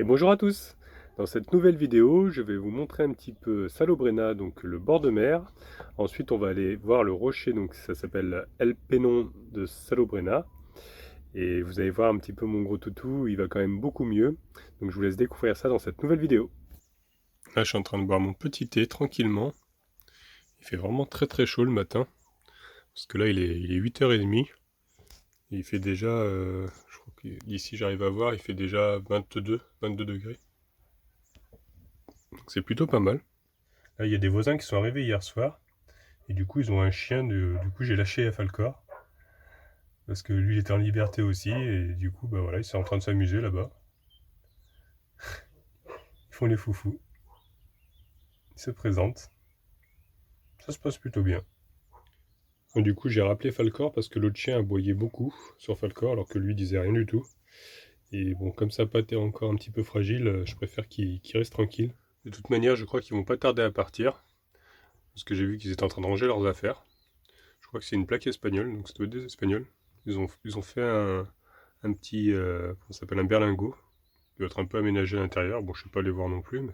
Et bonjour à tous! Dans cette nouvelle vidéo, je vais vous montrer un petit peu Salobrenna, donc le bord de mer. Ensuite, on va aller voir le rocher, donc ça s'appelle El Peñón de Salobrenna. Et vous allez voir un petit peu mon gros toutou, il va quand même beaucoup mieux. Donc je vous laisse découvrir ça dans cette nouvelle vidéo. Là, je suis en train de boire mon petit thé tranquillement. Il fait vraiment très très chaud le matin. Parce que là, il est 8h30. Et il fait déjà, je crois qu'ici j'arrive à voir, il fait déjà 22 degrés. Donc c'est plutôt pas mal. Là, il y a des voisins qui sont arrivés hier soir. Et du coup, ils ont un chien. Du coup, j'ai lâché Falcor. Parce que lui, il était en liberté aussi. Et du coup, bah voilà, ils sont en train de s'amuser là-bas. Ils font les foufous. Ils se présentent. Ça se passe plutôt bien. Et du coup, j'ai rappelé Falcor parce que l'autre chien aboyait beaucoup sur Falcor alors que lui disait rien du tout. Et bon, comme sa patte est encore un petit peu fragile, je préfère qu'il reste tranquille. De toute manière, je crois qu'ils vont pas tarder à partir. Parce que j'ai vu qu'ils étaient en train de ranger leurs affaires. Je crois que c'est une plaque espagnole, donc ça doit être des Espagnols. Ils ont fait un petit, comment ça s'appelle, un berlingot. Il doit être un peu aménagé à l'intérieur. Bon, je ne suis pas allé voir non plus, mais...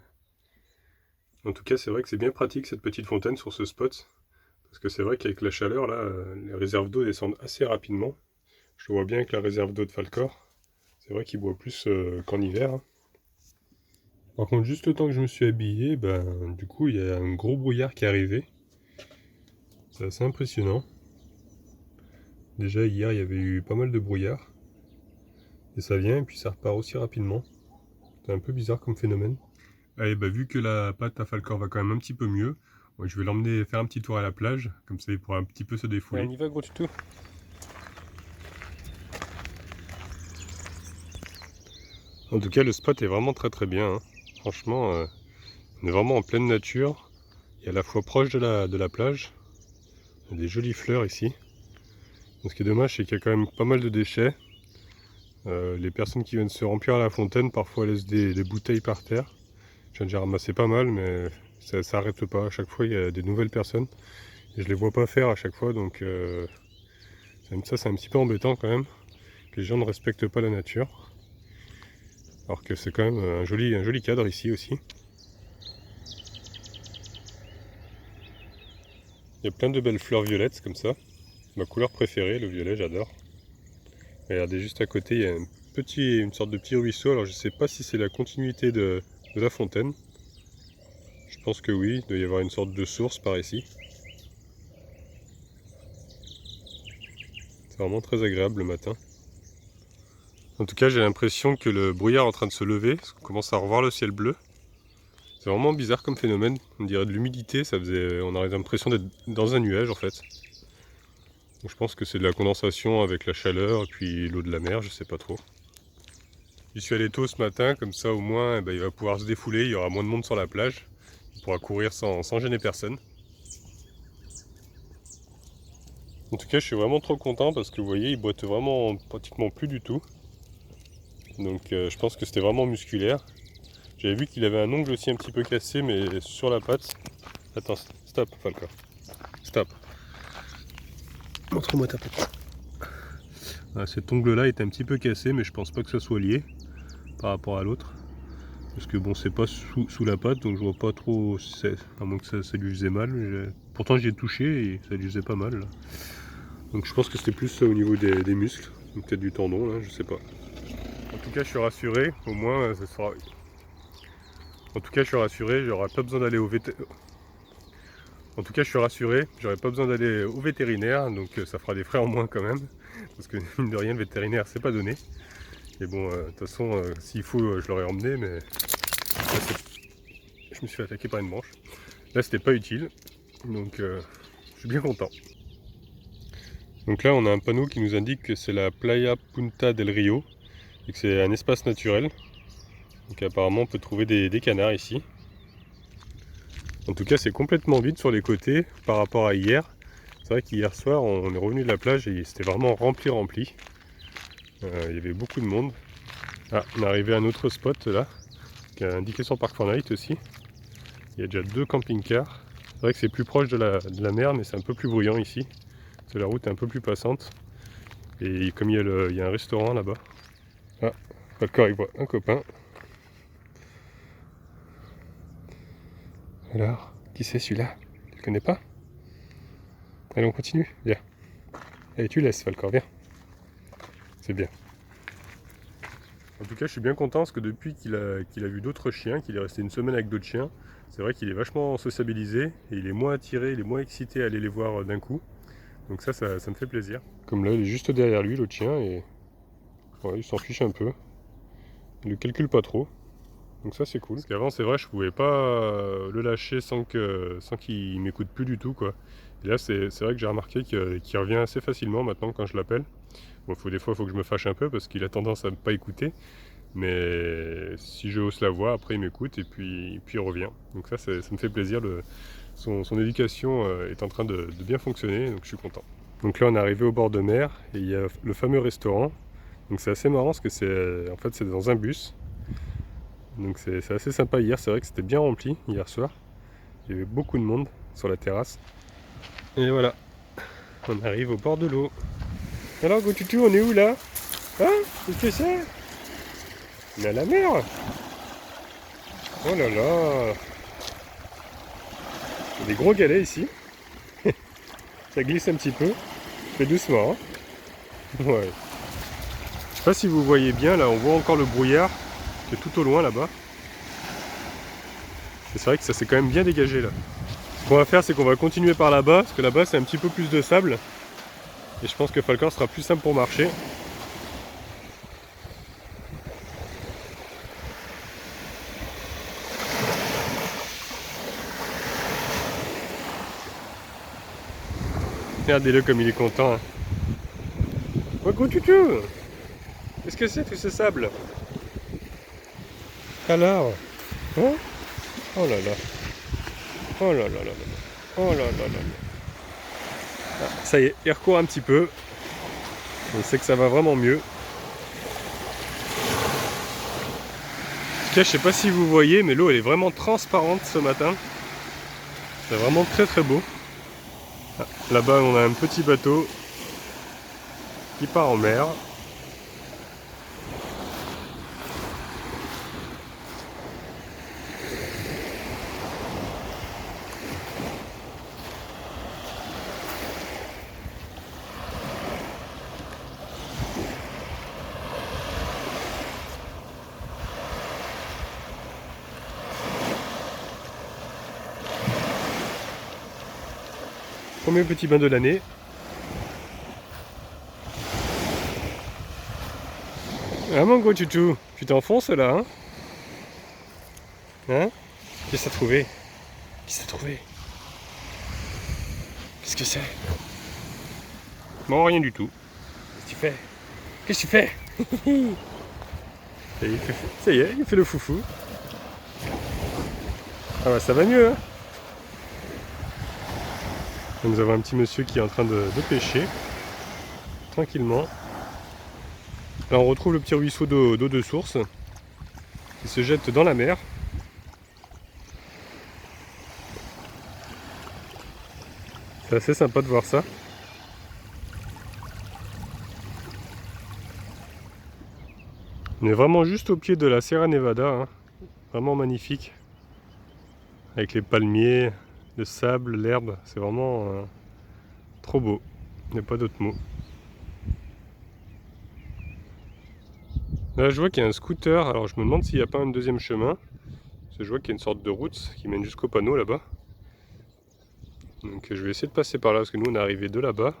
En tout cas, c'est vrai que c'est bien pratique cette petite fontaine sur ce spot. Parce que c'est vrai qu'avec la chaleur, là, les réserves d'eau descendent assez rapidement. Je le vois bien avec la réserve d'eau de Falcor. C'est vrai qu'il boit plus qu'en hiver, hein. Par contre, juste le temps que je me suis habillé, ben, du coup, il y a un gros brouillard qui est arrivé. C'est assez impressionnant. Déjà, hier, il y avait eu pas mal de brouillard. Et ça vient, et puis ça repart aussi rapidement. C'est un peu bizarre comme phénomène. Allez, bah, vu que la pâte à Falcor va quand même un petit peu mieux, ouais, je vais l'emmener faire un petit tour à la plage. Comme ça, il pourra un petit peu se défouler. On y va, gros tuto. En tout cas, le spot est vraiment très très bien, hein. Franchement, on est vraiment en pleine nature. Et à la fois proche de la plage. Il y a des jolies fleurs ici. Ce qui est dommage, c'est qu'il y a quand même pas mal de déchets. Les personnes qui viennent se remplir à la fontaine parfois laissent des bouteilles par terre. J'en ai déjà ramassé pas mal, mais ça s'arrête pas. À chaque fois, il y a des nouvelles personnes. Et je les vois pas faire à chaque fois, donc ça c'est un petit peu embêtant quand même. Que les gens ne respectent pas la nature. Alors que c'est quand même un joli cadre ici aussi. Il y a plein de belles fleurs violettes comme ça. Ma couleur préférée, le violet, j'adore. Regardez, juste à côté, il y a une sorte de petit ruisseau. Alors je sais pas si c'est la continuité de la fontaine. Je pense que oui, il doit y avoir une sorte de source par ici. C'est vraiment très agréable le matin. En tout cas, j'ai l'impression que le brouillard est en train de se lever, parce qu'on commence à revoir le ciel bleu. C'est vraiment bizarre comme phénomène. On dirait de l'humidité, on aurait l'impression d'être dans un nuage en fait. Donc, je pense que c'est de la condensation avec la chaleur et puis l'eau de la mer, je sais pas trop. J'y suis allé tôt ce matin, comme ça au moins il va pouvoir se défouler, il y aura moins de monde sur la plage. Il pourra courir sans gêner personne. En tout cas, je suis vraiment trop content parce que vous voyez, il boite vraiment pratiquement plus du tout. Donc je pense que c'était vraiment musculaire. J'avais vu qu'il avait un ongle aussi un petit peu cassé, mais sur la patte. Attends, stop, Falcor. Stop. Montre-moi ta patte. Voilà, cet ongle-là est un petit peu cassé, mais je pense pas que ça soit lié par rapport à l'autre. Parce que bon, c'est pas sous la patte, donc je vois pas trop, à moins que ça lui faisait mal. Pourtant, j'y ai touché et ça lui faisait pas mal, là. Donc je pense que c'était plus au niveau des muscles, peut-être du tendon, là, je sais pas. En tout cas, je suis rassuré, au moins, ça sera... En tout cas, je suis rassuré, j'aurai pas besoin d'aller au vétérinaire. En tout cas, je suis rassuré, j'aurai pas besoin d'aller au vétérinaire, donc ça fera des frais en moins quand même. Parce que mine de rien, le vétérinaire, c'est pas donné. Et bon, de toute façon, s'il faut, je l'aurais emmené, mais là, je me suis fait attaquer par une branche. Là, c'était pas utile, donc je suis bien content. Donc là, on a un panneau qui nous indique que c'est la Playa Punta del Rio et que c'est un espace naturel. Donc apparemment, on peut trouver des canards ici. En tout cas, c'est complètement vide sur les côtés par rapport à hier. C'est vrai qu'hier soir, on est revenu de la plage et c'était vraiment rempli. Il y avait beaucoup de monde. Ah, on est arrivé à un autre spot là, qui est indiqué sur Park Fortnite aussi. Il y a déjà 2 camping-cars. C'est vrai que c'est plus proche de la mer, mais c'est un peu plus bruyant ici. Parce que la route est un peu plus passante. Et comme il y a un restaurant là-bas. Ah, d'accord, il voit un copain. Alors, qui c'est celui-là? Tu le connais pas? Allez, on continue, viens. Allez, tu laisses, Falcor, viens. C'est bien. En tout cas, je suis bien content parce que depuis qu'il a vu d'autres chiens, qu'il est resté une semaine avec d'autres chiens, c'est vrai qu'il est vachement sociabilisé et il est moins attiré, il est moins excité à aller les voir d'un coup. Donc ça me fait plaisir. Comme là, il est juste derrière lui, l'autre chien, et ouais, il s'en fiche un peu. Il ne le calcule pas trop. Donc ça, c'est cool. Parce qu'avant, c'est vrai, je pouvais pas le lâcher sans qu'il m'écoute plus du tout, quoi. Et là, c'est vrai que j'ai remarqué qu'il revient assez facilement maintenant quand je l'appelle. Bon, des fois, il faut que je me fâche un peu parce qu'il a tendance à ne pas écouter. Mais si je hausse la voix, après il m'écoute et puis il revient. Donc ça me fait plaisir. Son éducation est en train de bien fonctionner, donc je suis content. Donc là on est arrivé au bord de mer et il y a le fameux restaurant. Donc c'est assez marrant parce que c'est dans un bus. Donc c'est assez sympa hier, c'est vrai que c'était bien rempli hier soir. Il y avait beaucoup de monde sur la terrasse. Et voilà, on arrive au bord de l'eau. Alors Gotutu, on est où là? Hein? Qu'est-ce que c'est? On est à la mer. Oh là là. Il y a des gros galets ici. Ça glisse un petit peu. Fais doucement. Hein. Ouais. Je sais pas si vous voyez bien, là on voit encore le brouillard qui est tout au loin là-bas. C'est vrai que ça s'est quand même bien dégagé là. Ce qu'on va faire, c'est qu'on va continuer par là-bas, parce que là-bas c'est un petit peu plus de sable. Et je pense que Falcor sera plus simple pour marcher. Regardez-le comme il est content. Hein. Oh, gros tutu! Qu'est-ce que c'est tout ce sable? Alors? Hein? Oh là là! Oh là là là là! Oh là là là! Ah, ça y est, il recourt un petit peu. On sait que ça va vraiment mieux. En tout cas, je sais pas si vous voyez, mais l'eau elle est vraiment transparente ce matin. C'est vraiment très très beau. Ah, là-bas, on a un petit bateau qui part en mer. Premier petit bain de l'année. Ah mon gros tutu, tu t'enfonces là, hein? Hein? Qu'est-ce que t'as trouvé? Qu'est-ce que t'as trouvé? Qu'est-ce que c'est? Non, rien du tout. Qu'est-ce que tu fais? Qu'est-ce que tu fais? Ça y est, il fait le foufou. Ah bah ça va mieux, hein? Nous avons un petit monsieur qui est en train de pêcher, tranquillement. Là on retrouve le petit ruisseau d'eau de source qui se jette dans la mer. C'est assez sympa de voir ça. On est vraiment juste au pied de la Sierra Nevada, hein. Vraiment magnifique. Avec les palmiers, le sable, l'herbe, c'est vraiment trop beau. Il n'y a pas d'autre mot. Là je vois qu'il y a un scooter, alors je me demande s'il n'y a pas un deuxième chemin. Parce que je vois qu'il y a une sorte de route qui mène jusqu'au panneau là-bas. Donc je vais essayer de passer par là, parce que nous on est arrivé de là-bas.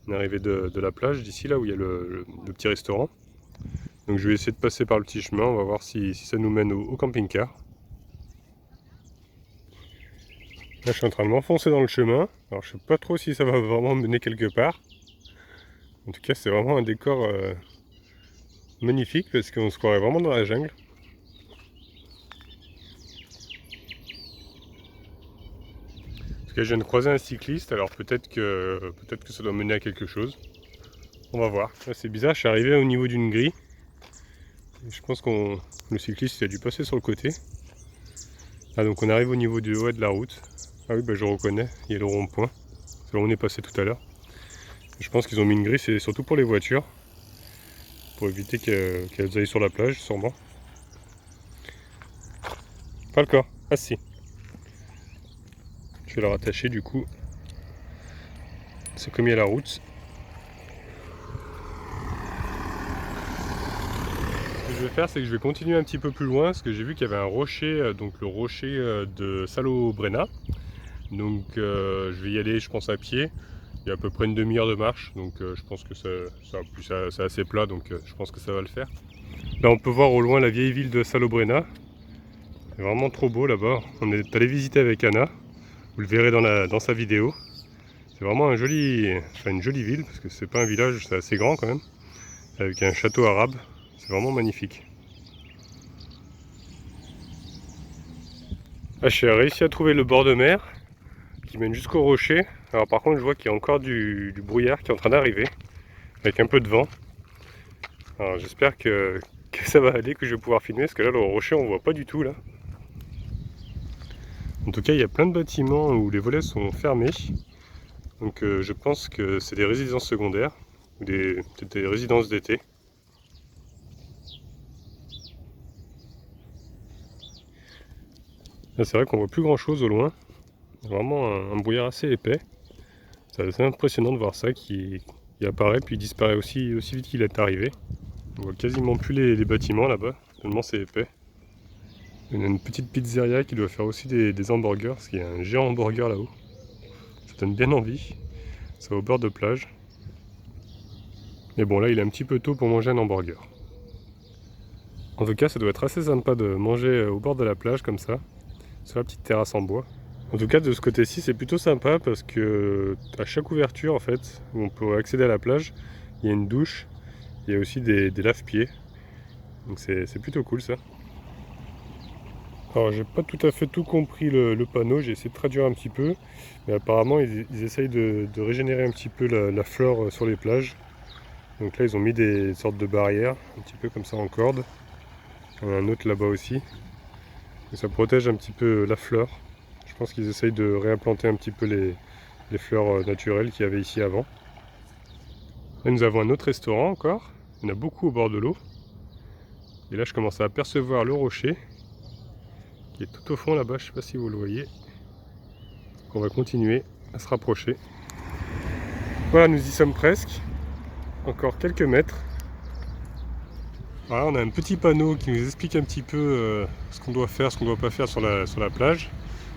On est arrivé de la plage, d'ici là où il y a le petit restaurant. Donc je vais essayer de passer par le petit chemin, on va voir si ça nous mène au camping-car. Là je suis en train de m'enfoncer dans le chemin, alors je sais pas trop si ça va vraiment mener quelque part. En tout cas c'est vraiment un décor magnifique parce qu'on se croirait vraiment dans la jungle. En tout cas je viens de croiser un cycliste, alors peut-être que ça doit mener à quelque chose. On va voir. Là c'est bizarre, je suis arrivé au niveau d'une grille. Je pense que le cycliste a dû passer sur le côté. Ah donc on arrive au niveau du haut de la route. Ah oui bah je reconnais, il y a le rond-point. C'est là où on est passé tout à l'heure. Je pense qu'ils ont mis une grille, c'est surtout pour les voitures. Pour éviter qu'elles aillent sur la plage, sûrement. Pas le corps. Ah si. vais le rattacher du coup. C'est comme il y a la route. Ce que je vais faire, c'est que je vais continuer un petit peu plus loin parce que j'ai vu qu'il y avait un rocher, donc le rocher de Salobrenna. Donc je vais y aller, je pense, à pied. Il y a à peu près une demi-heure de marche, donc je pense que c'est assez plat, donc je pense que ça va le faire. Là, on peut voir au loin la vieille ville de Salobrenna. C'est vraiment trop beau là-bas. On est allé visiter avec Anna. Vous le verrez dans sa vidéo. C'est vraiment une jolie ville, parce que c'est pas un village, c'est assez grand quand même, avec un château arabe. C'est vraiment magnifique. Là, j'ai réussi à trouver le bord de mer qui mène jusqu'au rocher. Alors par contre, je vois qu'il y a encore du brouillard qui est en train d'arriver, avec un peu de vent. Alors j'espère que ça va aller, que je vais pouvoir filmer, parce que là, le rocher, on voit pas du tout là. En tout cas, il y a plein de bâtiments où les volets sont fermés. Donc je pense que c'est des résidences secondaires, ou peut-être des résidences d'été. Là, c'est vrai qu'on voit plus grand chose au loin. Vraiment un brouillard assez épais. C'est assez impressionnant de voir ça qui apparaît puis disparaît aussi vite qu'il est arrivé. On voit quasiment plus les bâtiments là-bas, tellement c'est épais. Il y a une petite pizzeria qui doit faire aussi des hamburgers, parce qu'il y a un géant hamburger là-haut. Ça donne bien envie. C'est au bord de plage. Mais bon, là il est un petit peu tôt pour manger un hamburger. En tout cas, ça doit être assez sympa de manger au bord de la plage comme ça, sur la petite terrasse en bois. En tout cas, de ce côté-ci, c'est plutôt sympa parce que à chaque ouverture, en fait, où on peut accéder à la plage, il y a une douche, il y a aussi des lave-pieds. Donc c'est plutôt cool ça. Alors j'ai pas tout à fait tout compris le panneau, j'ai essayé de traduire un petit peu, mais apparemment ils essayent de régénérer un petit peu la flore sur les plages. Donc là ils ont mis des sortes de barrières, un petit peu comme ça en corde. Il y en a un autre là-bas aussi. Et ça protège un petit peu la flore. Je pense qu'ils essayent de réimplanter un petit peu les fleurs naturelles qu'il y avait ici avant. Là nous avons un autre restaurant encore, il y en a beaucoup au bord de l'eau. Et là je commence à apercevoir le rocher qui est tout au fond là-bas, je ne sais pas si vous le voyez. On va continuer à se rapprocher. Voilà, nous y sommes presque. Encore quelques mètres. Voilà, on a un petit panneau qui nous explique un petit peu ce qu'on doit faire, ce qu'on ne doit pas faire sur la plage.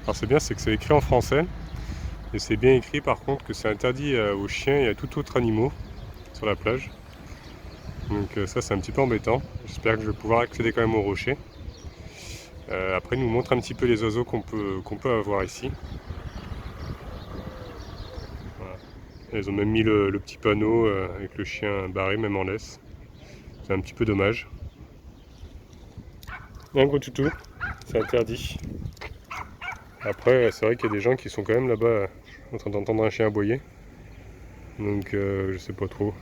Alors c'est bien, c'est que c'est écrit en français. Et c'est bien écrit par contre que c'est interdit aux chiens et à tout autre animal sur la plage. Donc ça c'est un petit peu embêtant. J'espère que je vais pouvoir accéder quand même au rocher. Après il nous montre un petit peu les oiseaux qu'on peut avoir ici. Voilà. Ils ont même mis le petit panneau avec le chien barré même en laisse. C'est un petit peu dommage. Un gros toutou, c'est interdit. Après c'est vrai qu'il y a des gens qui sont quand même là-bas en train d'entendre un chien aboyer. Donc je sais pas trop.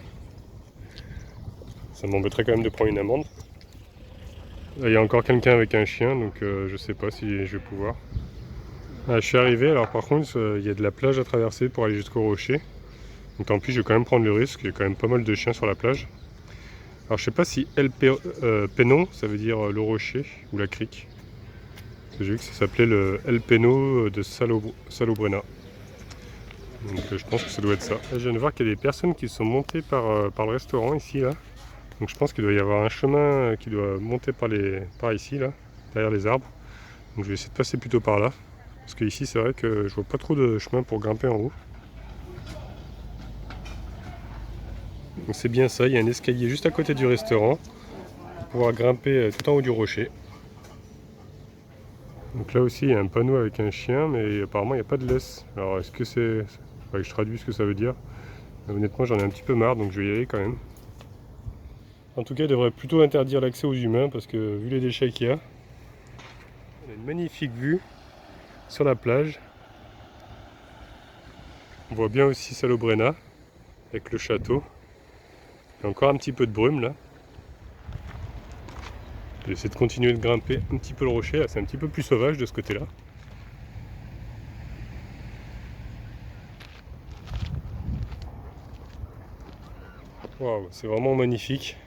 Ça m'embêterait quand même de prendre une amende. Là, il y a encore quelqu'un avec un chien, donc je sais pas si je vais pouvoir. Ah, je suis arrivé, alors par contre il y a de la plage à traverser pour aller jusqu'au rocher. Donc tant pis, je vais quand même prendre le risque, il y a quand même pas mal de chiens sur la plage. Alors je sais pas si El Peñón, ça veut dire le rocher ou la crique. J'ai vu que ça s'appelait le El Peñón de Salobrenna. Donc je pense que ça doit être ça. Là, je viens de voir qu'il y a des personnes qui sont montées par le restaurant ici là. Donc je pense qu'il doit y avoir un chemin qui doit monter par ici là, derrière les arbres. Donc je vais essayer de passer plutôt par là. Parce que ici c'est vrai que je vois pas trop de chemin pour grimper en haut. Donc c'est bien ça, il y a un escalier juste à côté du restaurant pour pouvoir grimper tout en haut du rocher. Donc là aussi il y a un panneau avec un chien, mais apparemment il n'y a pas de laisse. Alors est-ce que c'est... Faudrait que je traduise ce que ça veut dire. Honnêtement j'en ai un petit peu marre, donc je vais y aller quand même. En tout cas il devrait plutôt interdire l'accès aux humains, parce que vu les déchets qu'il y a, on a une magnifique vue sur la plage. On voit bien aussi Salobrenna avec le château. Il y a encore un petit peu de brume là. Je vais essayer de continuer de grimper un petit peu le rocher. C'est un petit peu plus sauvage de ce côté-là. Waouh, c'est vraiment magnifique.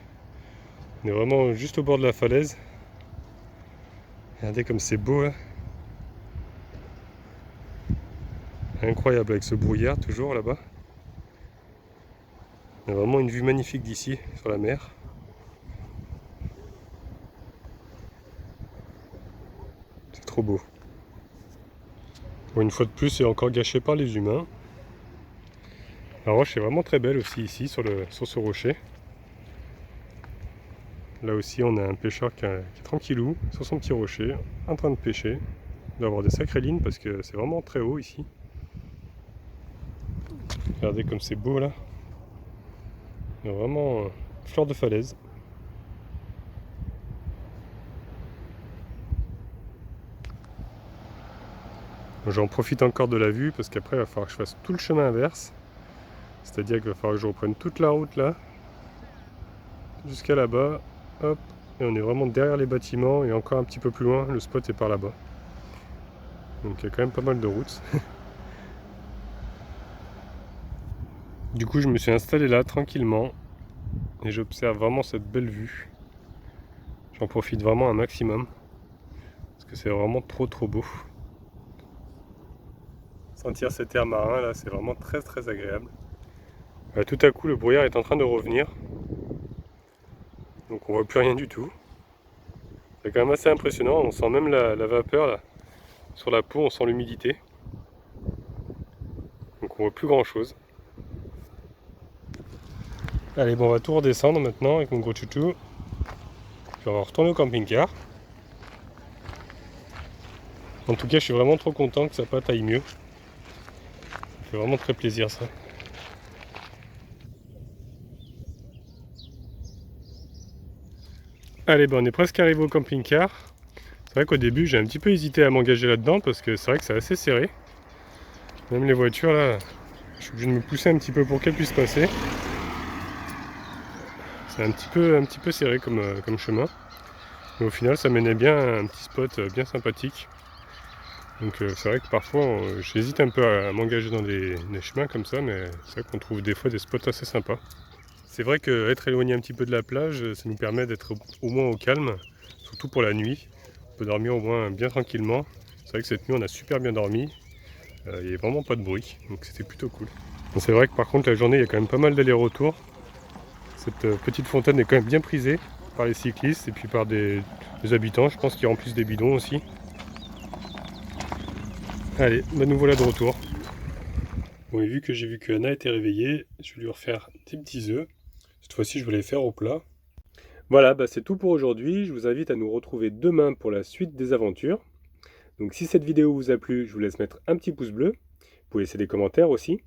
On est vraiment juste au bord de la falaise. Regardez comme c'est beau là. Incroyable avec ce brouillard toujours là-bas. On a vraiment une vue magnifique d'ici sur la mer. C'est trop beau. Bon, une fois de plus, c'est encore gâché par les humains. La roche est vraiment très belle aussi ici sur ce rocher. Là aussi on a un pêcheur qui est tranquillou sur son petit rocher en train de pêcher. Il doit avoir des sacrées lignes parce que c'est vraiment très haut ici. Regardez comme c'est beau là. Il y a vraiment fleur de falaise. J'en profite encore de la vue parce qu'après il va falloir que je fasse tout le chemin inverse. C'est-à-dire qu'il va falloir que je reprenne toute la route là. Jusqu'à là-bas. Hop. Et on est vraiment derrière les bâtiments et encore un petit peu plus loin, le spot est par là-bas. Donc il y a quand même pas mal de routes. Du coup je me suis installé là tranquillement et j'observe vraiment cette belle vue. J'en profite vraiment un maximum parce que c'est vraiment trop beau. Sentir cet air marin là, c'est vraiment très agréable. Tout à coup le brouillard est en train de revenir. Donc on voit plus rien du tout. C'est quand même assez impressionnant, on sent même la vapeur là. Sur la peau, on sent l'humidité. Donc on voit plus grand chose. Allez, bon, on va tout redescendre maintenant avec mon gros chouchou. Puis on va retourner au camping-car. En tout cas, je suis vraiment trop content que sa pâte aille mieux. Ça fait vraiment très plaisir ça. Allez, bon, on est presque arrivé au camping-car. C'est vrai qu'au début, j'ai un petit peu hésité à m'engager là-dedans parce que c'est vrai que c'est assez serré. Même les voitures là, je suis obligé de me pousser un petit peu pour qu'elles puissent passer. C'est un petit peu serré comme chemin. Mais au final, ça menait bien à un petit spot bien sympathique. Donc c'est vrai que parfois, j'hésite un peu à m'engager dans des chemins comme ça, mais c'est vrai qu'on trouve des fois des spots assez sympas. C'est vrai qu'être éloigné un petit peu de la plage, ça nous permet d'être au moins au calme, surtout pour la nuit. On peut dormir au moins bien tranquillement. C'est vrai que cette nuit, on a super bien dormi. Il n'y avait vraiment pas de bruit, donc c'était plutôt cool. C'est vrai que par contre, la journée, il y a quand même pas mal d'allers-retours. Cette petite fontaine est quand même bien prisée par les cyclistes et puis par des habitants, je pense qu'ils remplissent des bidons aussi. Allez, bah nous voilà de retour. Bon, et vu que j'ai vu que Anna était réveillée, je vais lui refaire des petits œufs. Cette fois-ci, je vais les faire au plat. Voilà, bah c'est tout pour aujourd'hui. Je vous invite à nous retrouver demain pour la suite des aventures. Donc si cette vidéo vous a plu, je vous laisse mettre un petit pouce bleu. Vous pouvez laisser des commentaires aussi.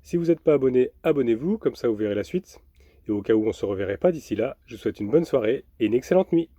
Si vous n'êtes pas abonné, abonnez-vous, comme ça vous verrez la suite. Et au cas où on ne se reverrait pas d'ici là, je vous souhaite une bonne soirée et une excellente nuit.